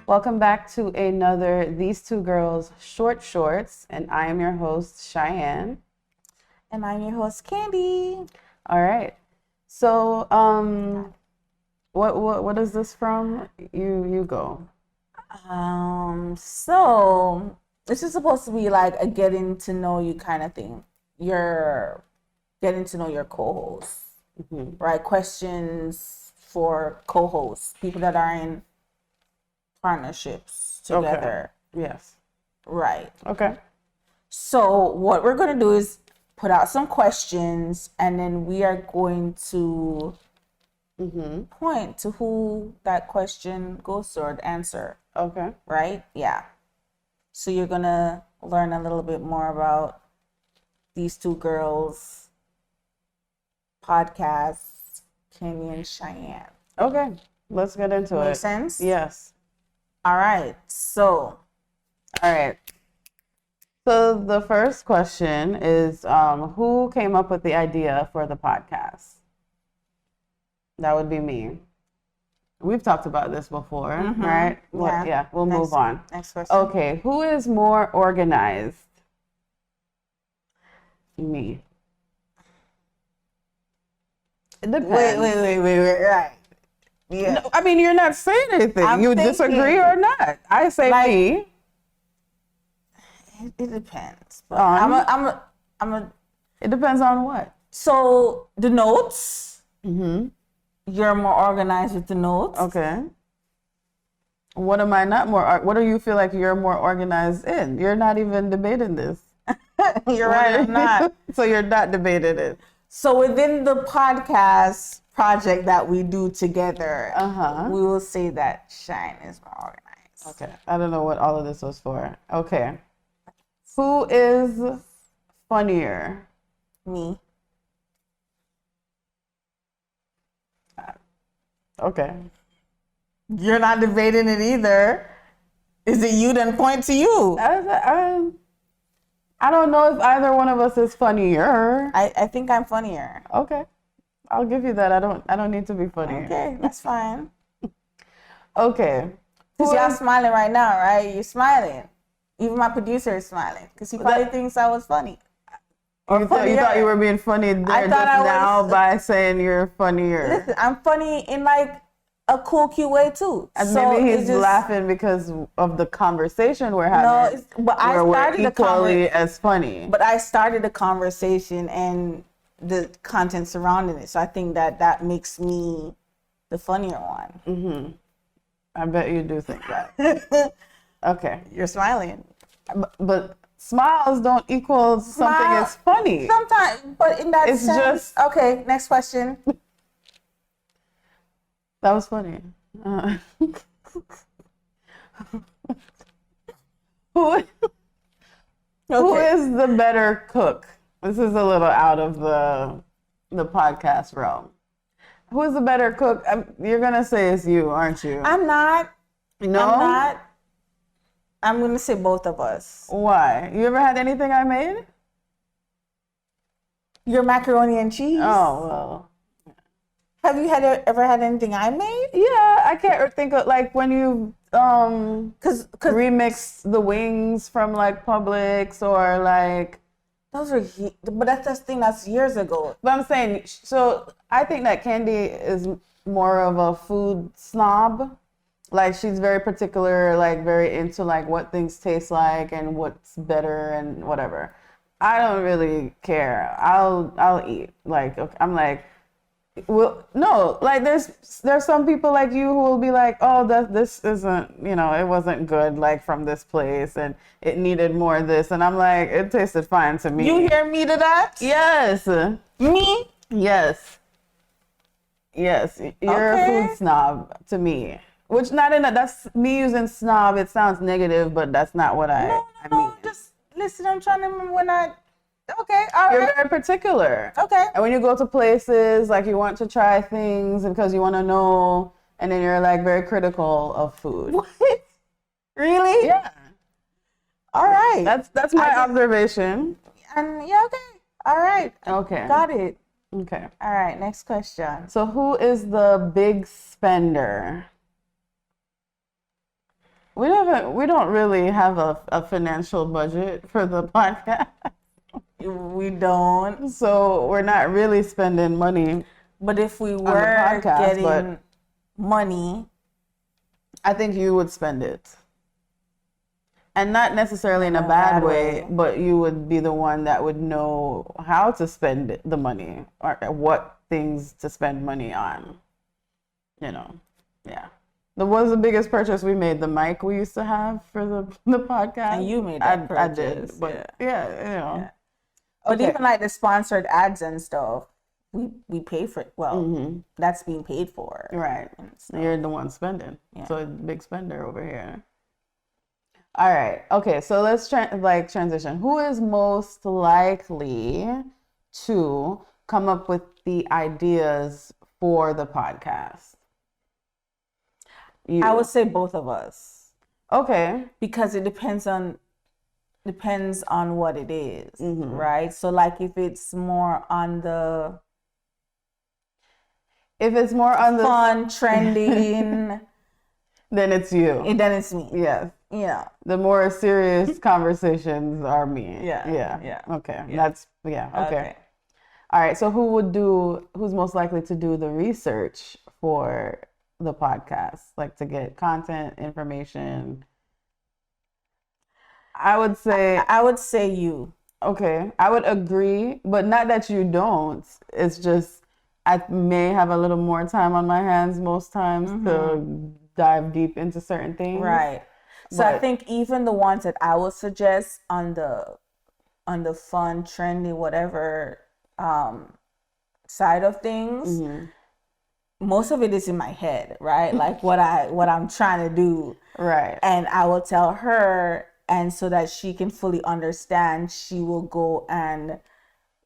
Welcome back to another These Two Girls short shorts, and I am your host, Cheyenne. And I'm your host, Candy. All right. So, what is this from? You go. So this is supposed to be like a getting to know you kind of thing. You're getting to know your co-host, right? Questions for co-hosts, people that are in partnerships together. Okay. Yes. Right. Okay. So what we're going to do is put out some questions, and then we are going to point to who that question goes to or the answer. Okay. Right? Yeah. So you're going to learn a little bit more about These Two Girls podcasts, Kenny and Cheyenne. Okay. Let's get into it. Make sense? Yes. All right. All right. So the first question is, who came up with the idea for the podcast? That would be me. We've talked about this before, right? Yeah. We'll move on. Next question. Okay. Who is more organized? Me. It depends. Wait. Right. Yeah. No, I mean, you're not saying anything. You disagree or not? I say me. It depends. But It depends on what? So the notes. You're more organized with the notes. Okay. What am I not more? What do you feel like you're more organized in? You're not even debating this. You're right. I'm not. So you're not debating it. So within the podcast project that we do together, we will say that Shine is more organized. Okay. I don't know what all of this was for. Okay. Who is funnier? Me. Okay. You're not debating it either. Is it you? Then point to you. I don't know if either one of us is funnier. I think I'm funnier. Okay. I'll give you that. I don't need to be funnier. Okay, that's fine. Okay. Because y'all smiling right now, right? You're smiling. Even my producer is smiling because he probably thinks I was funny. You thought you were being funny there by saying you're funnier. Listen, I'm funny in like a cool, cute way too. And so maybe he's laughing because of the conversation we're having. No, but I started equally as funny. But I started the conversation and the content surrounding it, so I think that makes me the funnier one. I bet you do think that. Okay, you're smiling, but smiles don't equal something as funny. Sometimes, but in that sense. Okay, next question. That was funny. Who is the better cook? This is a little out of the podcast realm. Who is the better cook? You're gonna say it's you, aren't you? I'm not. No, I'm not. I'm gonna say both of us. Why? You ever had anything I made? Your macaroni and cheese. Oh well. Have you ever had anything I made? Yeah, I can't think of like when you cause remix the wings from like Publix or like those are, but that's the thing that's years ago. But I'm saying, so I think that Candy is more of a food snob. Like she's very particular, like very into like what things taste like and what's better and whatever. I don't really care. I'll eat. Like I'm like, well, no, like there's some people like you who will be like, oh, this isn't, it wasn't good, like from this place, and it needed more of this, and I'm like, it tasted fine to me. You hear me to that? Yes. Me? Yes. You're a food snob to me, which that's me using snob. It sounds negative, but that's not what I mean. Just listen. I'm trying to remember when I. Okay, all right. You're very particular. Okay. And when you go to places, like you want to try things because you want to know, and then you're like very critical of food. What? Really? Yeah. All right. That's my observation. And yeah, okay. All right. Okay. Got it. Okay. All right, next question. So who is the big spender? We don't really have a financial budget for the podcast. We don't. So we're not really spending money. But if we the were podcast, getting but money, I think you would spend it. And not necessarily in a bad way, but you would be the one that would know how to spend the money or what things to spend money on. You know, yeah. What was the biggest purchase we made? The mic we used to have for the podcast. And you made that purchase. I did, but yeah, you know. Yeah. But even like the sponsored ads and stuff, we pay for it. Well, that's being paid for. Right. So, you're the one spending. Yeah. So it's a big spender over here. All right. Okay. So let's transition. Who is most likely to come up with the ideas for the podcast? You. I would say both of us. Okay. Because it depends on what it is, right? So like if it's more on the fun, trending, then it's you. Then it's me. Yes. Yeah. The more serious conversations are me. Yeah. Okay. Yeah. That's okay. All right. So who's most likely to do the research for the podcast, like to get content, information? I would say you. Okay. I would agree, but not that you don't. It's just I may have a little more time on my hands most times to dive deep into certain things. Right. So I think even the ones that I would suggest on the fun, trendy, whatever side of things, most of it is in my head, right? Like what I'm trying to do. Right. And I will tell her, and so that she can fully understand, she will go and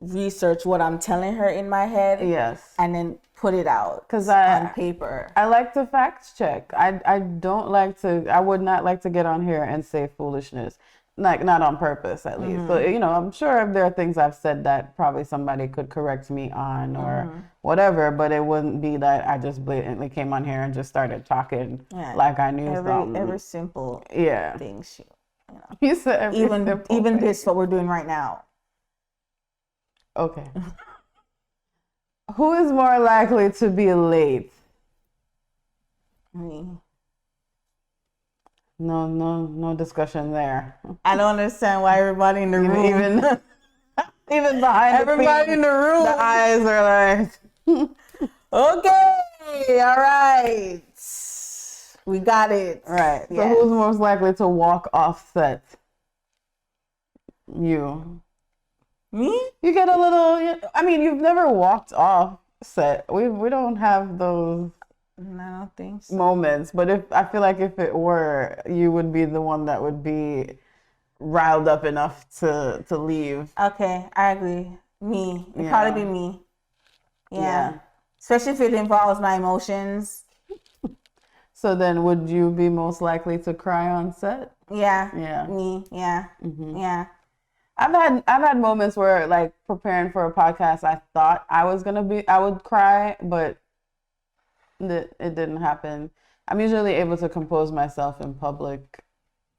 research what I'm telling her in my head. Yes. And then put it out on paper. I like to fact check. I would not like to get on here and say foolishness. Like not on purpose at least. So, I'm sure if there are things I've said that probably somebody could correct me on or whatever, but it wouldn't be that I just blatantly came on here and just started talking like I knew something. Every simple thing. You said every simple even thing. this, what we're doing right now. Okay. Who is more likely to be late? Me. No discussion there. I don't understand why everybody in the room, even behind everybody in the room, the eyes are like, okay, all right, we got it. Right. So who's most likely to walk off set? You. Me? You get a little. I mean, you've never walked off set. We don't have those. I don't think so. Moments, but I feel like if it were, you would be the one that would be riled up enough to leave. Okay, I agree. Me. It'd probably be me. Yeah. Especially if it involves my emotions. So then would you be most likely to cry on set? Yeah. Yeah. Me. Yeah. Yeah. I've had moments where, like, preparing for a podcast, I thought I would cry, but it didn't happen. I'm usually able to compose myself in public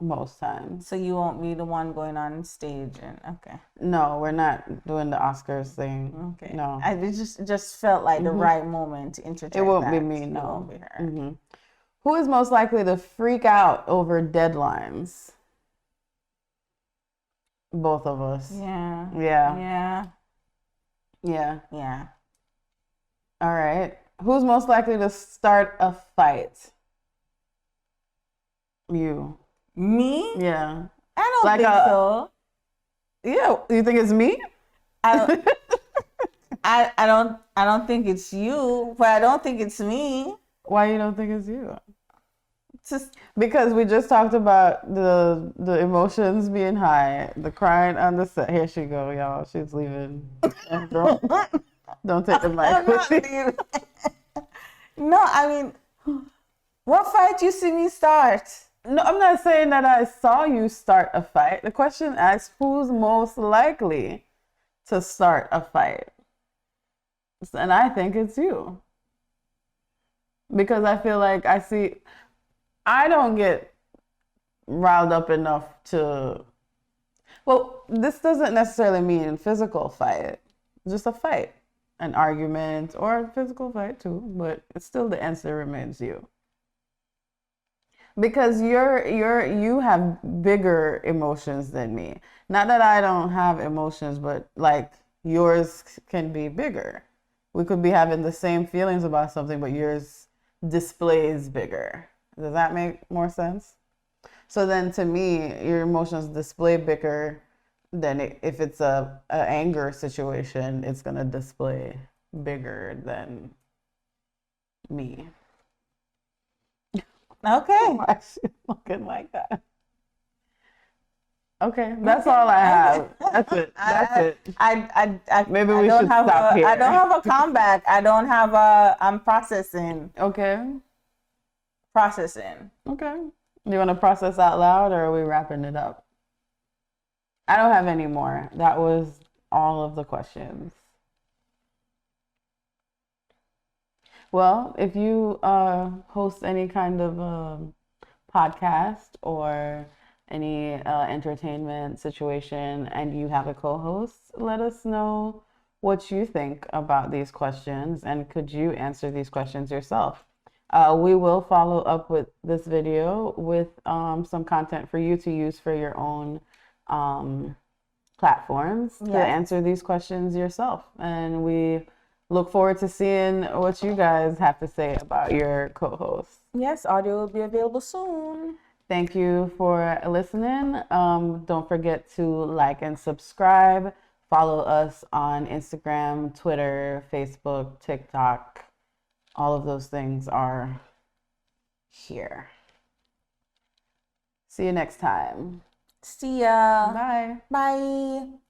most times. So you won't be the one going on stage and okay. No, we're not doing the Oscars thing. Okay. No. It just felt like the right moment to interject. It won't be me, no. It won't be her. Who is most likely to freak out over deadlines? Both of us. Yeah. Yeah. Yeah. Yeah. Yeah. All right. Who's most likely to start a fight? You. Me? Yeah. I don't think so. Yeah. You think it's me? I don't think it's you, but I don't think it's me. Why you don't think it's you? Just because we just talked about the emotions being high, the crying on the set. Here she go, y'all. She's leaving. Don't take the mic with you. No, I mean, what fight you see me start? No, I'm not saying that I saw you start a fight. The question asks who's most likely to start a fight. And I think it's you. Because I feel like I don't get riled up enough to, well, this doesn't necessarily mean physical fight, just a fight, an argument, or a physical fight too, but it's still the answer remains you. Because you have bigger emotions than me. Not that I don't have emotions, but like yours can be bigger. We could be having the same feelings about something, but yours displays bigger. Does that make more sense? So then to me, your emotions display bigger than if it's a anger situation, it's gonna display bigger than me. Okay. Why is she looking like that? Okay, that's all I have. That's it. That's it. Maybe we should stop here. I don't have a comeback. I don't have a. I'm processing. Okay. Processing. Okay. You want to process out loud, or are we wrapping it up? I don't have any more. That was all of the questions. Well, if you host any kind of podcast or any entertainment situation and you have a co-host, let us know what you think about these questions and could you answer these questions yourself. We will follow up with this video with some content for you to use for your own platforms to answer these questions yourself. And we look forward to seeing what you guys have to say about your co-host. Yes, audio will be available soon. Thank you for listening. Don't forget to like and subscribe. Follow us on Instagram, Twitter, Facebook, TikTok. All of those things are here. See you next time. See ya. Bye. Bye.